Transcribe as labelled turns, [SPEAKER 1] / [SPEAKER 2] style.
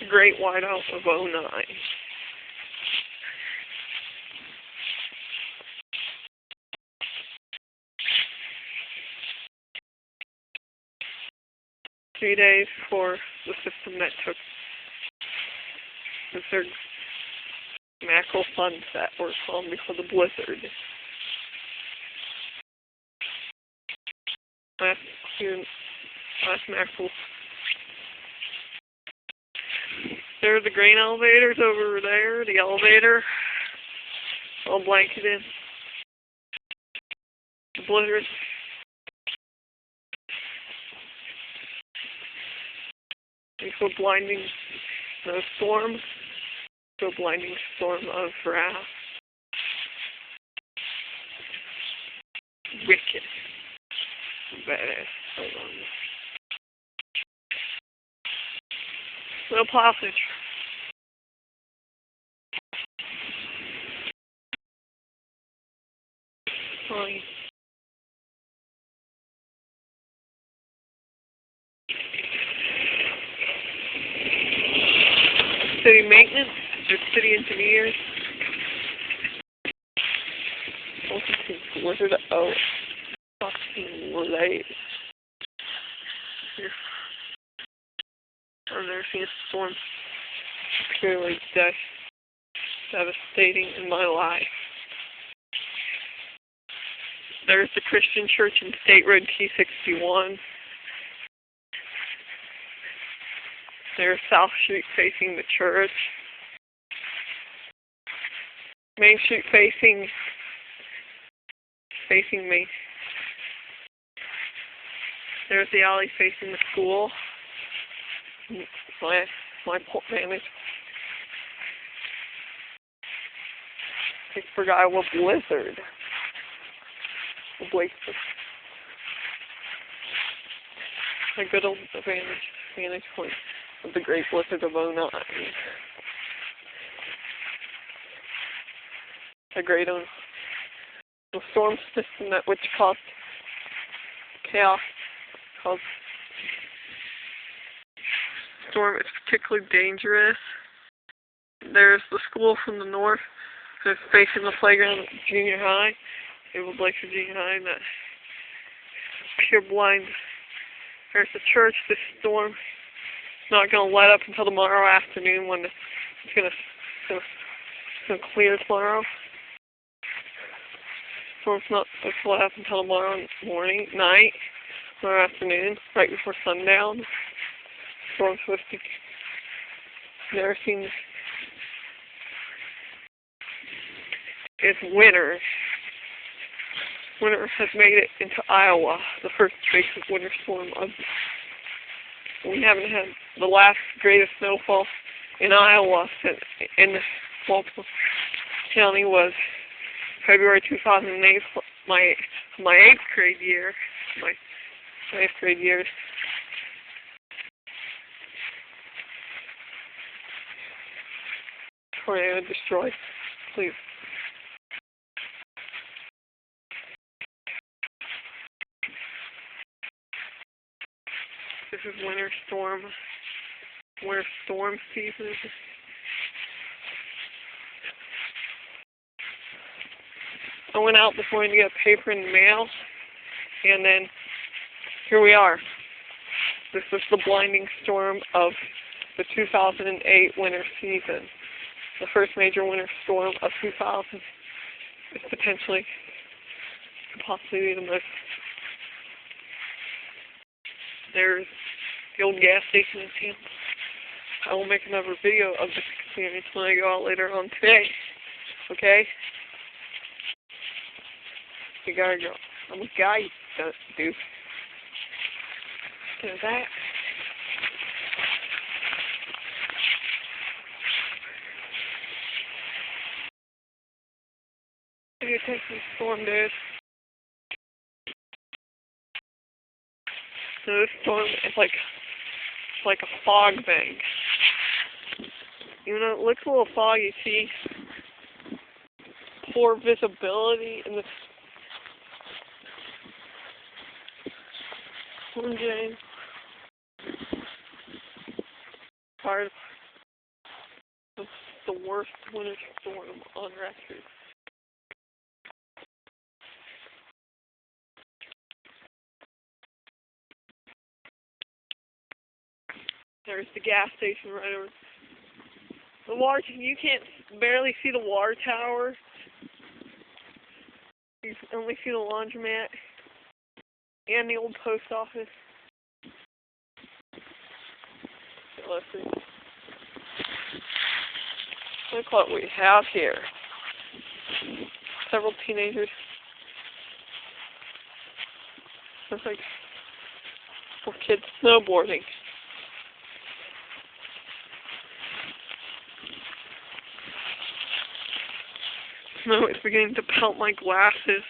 [SPEAKER 1] Great whiteout of '09. Three days for the system that took the third mackerel sunset, or calm before the blizzard. Last mackerel. There are the grain elevators over there, the elevator, all blanketed. The blizzard. And so blinding snowstorm, so blinding storm of wrath. Wicked. Badass. Hold on. No passage. Fine. City maintenance, or city engineers. Where's it? Oh, fucking late. I've never seen a storm purely devastating in my life. There's the Christian Church in State Road T61. There's South Street facing the church. Main Street facing me. There's the alley facing the school. My vantage. Blakesburg, Iowa blizzard. The Blakesburg. A good old vantage point of the great blizzard of '09. A great the storm system which caused chaos. Storm is particularly dangerous. There's the school from the north that's facing the playground at junior high. Blakesburg Junior High, and that pure blind. There's the church. This storm is not going to let up until tomorrow afternoon when it's going to clear tomorrow. Storm's not supposed to let up until tomorrow night, tomorrow afternoon, right before sundown. Storm's supposed to be never seen. It's winter. Winter has made it into Iowa, the first big winter storm of. We haven't had the last greatest snowfall in Iowa in Baltimore County was February 2008. My 8th grade year. My 8th grade years. Tornado destroyed. Please. This is winter storm season. I went out this morning to get paper in the mail, and then here we are. This is the blinding storm of the 2008 winter season. The first major winter storm of 2000 is possibly the most. There's the old gas station in Tampa. I will make another video of this experience when I go out later on today. Okay? You gotta go. I'm a guy, dude. There's that. You take this storm, dude. So this storm is like a fog bank. Even though it looks a little foggy, see poor visibility in the storm drain. worst winter storm on record. There's the gas station right over. The water, you can't barely see the water tower. You can only see the laundromat and the old post office. Let's see. Look what we have here. Several teenagers. Looks like 4 kids snowboarding. Snow is beginning to pelt my glasses.